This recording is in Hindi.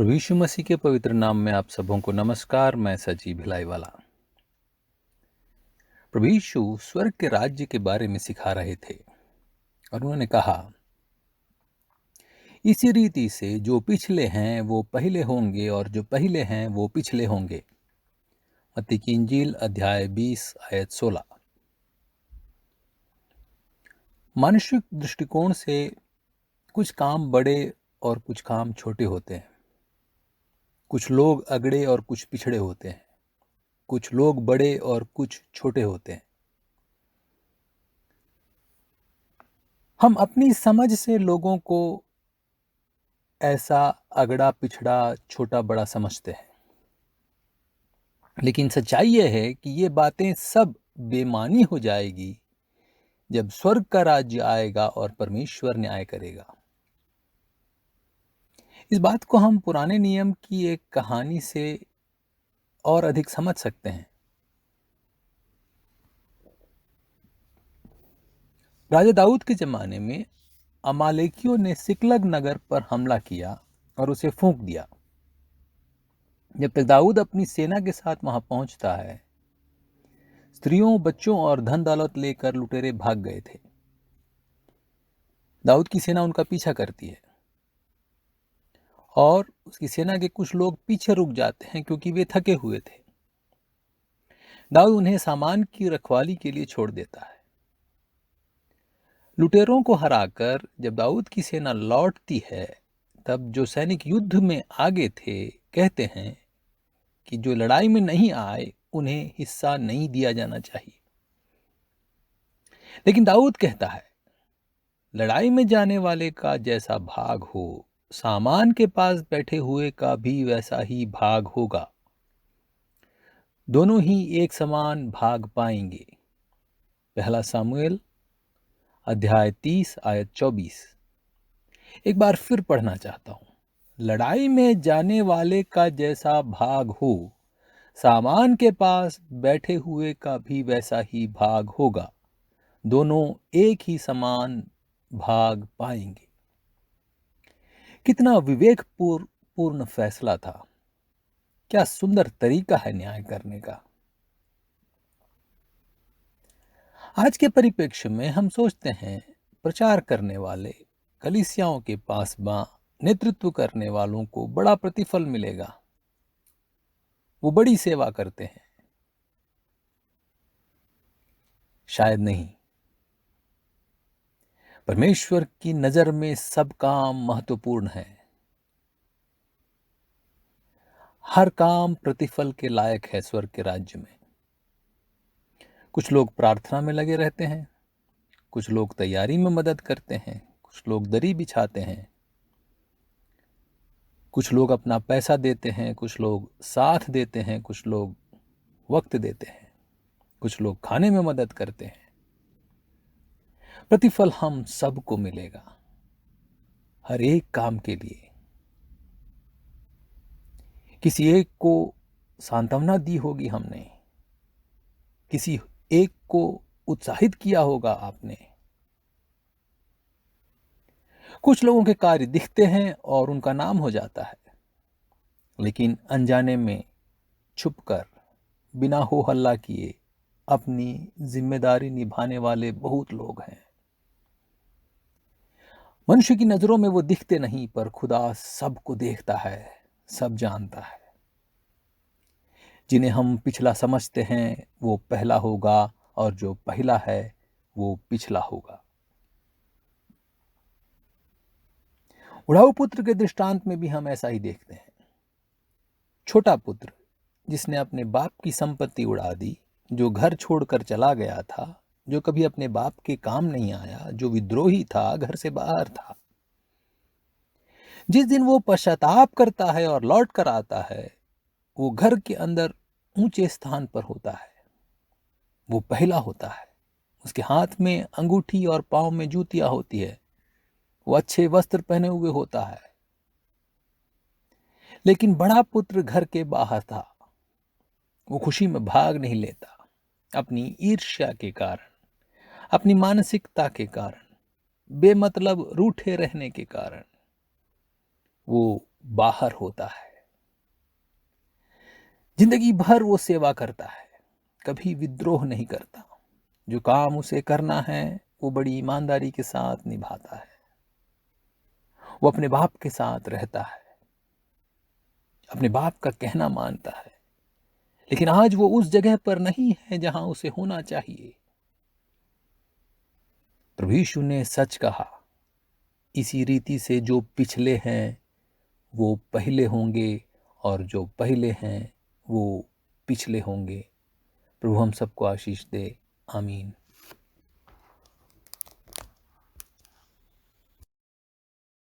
प्रभु यीशु मसीह के पवित्र नाम में आप सबों को नमस्कार। मैं सची भिलाई वाला। प्रभु यीशु स्वर्ग के राज्य के बारे में सिखा रहे थे और उन्होंने कहा, इसी रीति से जो पिछले हैं वो पहले होंगे और जो पहले हैं वो पिछले होंगे। मत्ती की इंजील अध्याय 20 आयत 16। मानसिक दृष्टिकोण से कुछ काम बड़े और कुछ काम छोटे होते हैं। कुछ लोग अगड़े और कुछ पिछड़े होते हैं। कुछ लोग बड़े और कुछ छोटे होते हैं। हम अपनी समझ से लोगों को ऐसा अगड़ा पिछड़ा छोटा बड़ा समझते हैं, लेकिन सच्चाई यह है कि ये बातें सब बेमानी हो जाएगी जब स्वर्ग का राज्य आएगा और परमेश्वर न्याय करेगा। इस बात को हम पुराने नियम की एक कहानी से और अधिक समझ सकते हैं। राजा दाऊद के जमाने में अमालेकियों ने सिकलग नगर पर हमला किया और उसे फूंक दिया। जब तक दाऊद अपनी सेना के साथ वहां पहुंचता है, स्त्रियों, बच्चों और धन दौलत लेकर लुटेरे भाग गए थे। दाऊद की सेना उनका पीछा करती है और उसकी सेना के कुछ लोग पीछे रुक जाते हैं क्योंकि वे थके हुए थे। दाऊद उन्हें सामान की रखवाली के लिए छोड़ देता है। लुटेरों को हराकर जब दाऊद की सेना लौटती है, तब जो सैनिक युद्ध में आगे थे कहते हैं कि जो लड़ाई में नहीं आए उन्हें हिस्सा नहीं दिया जाना चाहिए। लेकिन दाऊद कहता है, लड़ाई में जाने वाले का जैसा भाग हो, सामान के पास बैठे हुए का भी वैसा ही भाग होगा। दोनों ही एक समान भाग पाएंगे। पहला सामुएल अध्याय 30 आयत 24। एक बार फिर पढ़ना चाहता हूं। लड़ाई में जाने वाले का जैसा भाग हो, सामान के पास बैठे हुए का भी वैसा ही भाग होगा। दोनों एक ही समान भाग पाएंगे। कितना विवेकपूर्ण फैसला था। क्या सुंदर तरीका है न्याय करने का। आज के परिप्रेक्ष्य में हम सोचते हैं, प्रचार करने वाले, कलीसियाओं के पासबां, नेतृत्व करने वालों को बड़ा प्रतिफल मिलेगा। वो बड़ी सेवा करते हैं। शायद नहीं। परमेश्वर की नजर में सब काम महत्वपूर्ण है। हर काम प्रतिफल के लायक है स्वर्ग के राज्य में। कुछ लोग प्रार्थना में लगे रहते हैं, कुछ लोग तैयारी में मदद करते हैं, कुछ लोग दरी बिछाते हैं, कुछ लोग अपना पैसा देते हैं, कुछ लोग साथ देते हैं, कुछ लोग वक्त देते हैं, कुछ लोग खाने में मदद करते हैं। प्रतिफल हम सबको मिलेगा, हर एक काम के लिए। किसी एक को सांत्वना दी होगी हमने, किसी एक को उत्साहित किया होगा आपने। कुछ लोगों के कार्य दिखते हैं और उनका नाम हो जाता है, लेकिन अनजाने में छुपकर, बिना हो हल्ला किए अपनी जिम्मेदारी निभाने वाले बहुत लोग हैं। मनुष्य की नजरों में वो दिखते नहीं, पर खुदा सबको देखता है, सब जानता है। जिन्हें हम पिछला समझते हैं वो पहला होगा, और जो पहला है वो पिछला होगा। उड़ाऊ पुत्र के दृष्टांत में भी हम ऐसा ही देखते हैं। छोटा पुत्र जिसने अपने बाप की संपत्ति उड़ा दी, जो घर छोड़कर चला गया था, जो कभी अपने बाप के काम नहीं आया, जो विद्रोही था, घर से बाहर था। जिस दिन वो पश्चाताप करता है और लौट कर आता है, वो घर के अंदर ऊंचे स्थान पर होता है। वो पहला होता है। उसके हाथ में अंगूठी और पांव में जूतियां होती है। वो अच्छे वस्त्र पहने हुए होता है। लेकिन बड़ा पुत्र घर के बाहर था। वो खुशी में भाग नहीं लेता। अपनी ईर्ष्या के कारण, अपनी मानसिकता के कारण, बेमतलब रूठे रहने के कारण वो बाहर होता है। जिंदगी भर वो सेवा करता है, कभी विद्रोह नहीं करता। जो काम उसे करना है वो बड़ी ईमानदारी के साथ निभाता है। वो अपने बाप के साथ रहता है, अपने बाप का कहना मानता है। लेकिन आज वो उस जगह पर नहीं है जहां उसे होना चाहिए। प्रभु यीशु ने सच कहा, इसी रीति से जो पिछले हैं वो पहले होंगे और जो पहले हैं वो पिछले होंगे। प्रभु हम सबको आशीष दे। आमीन।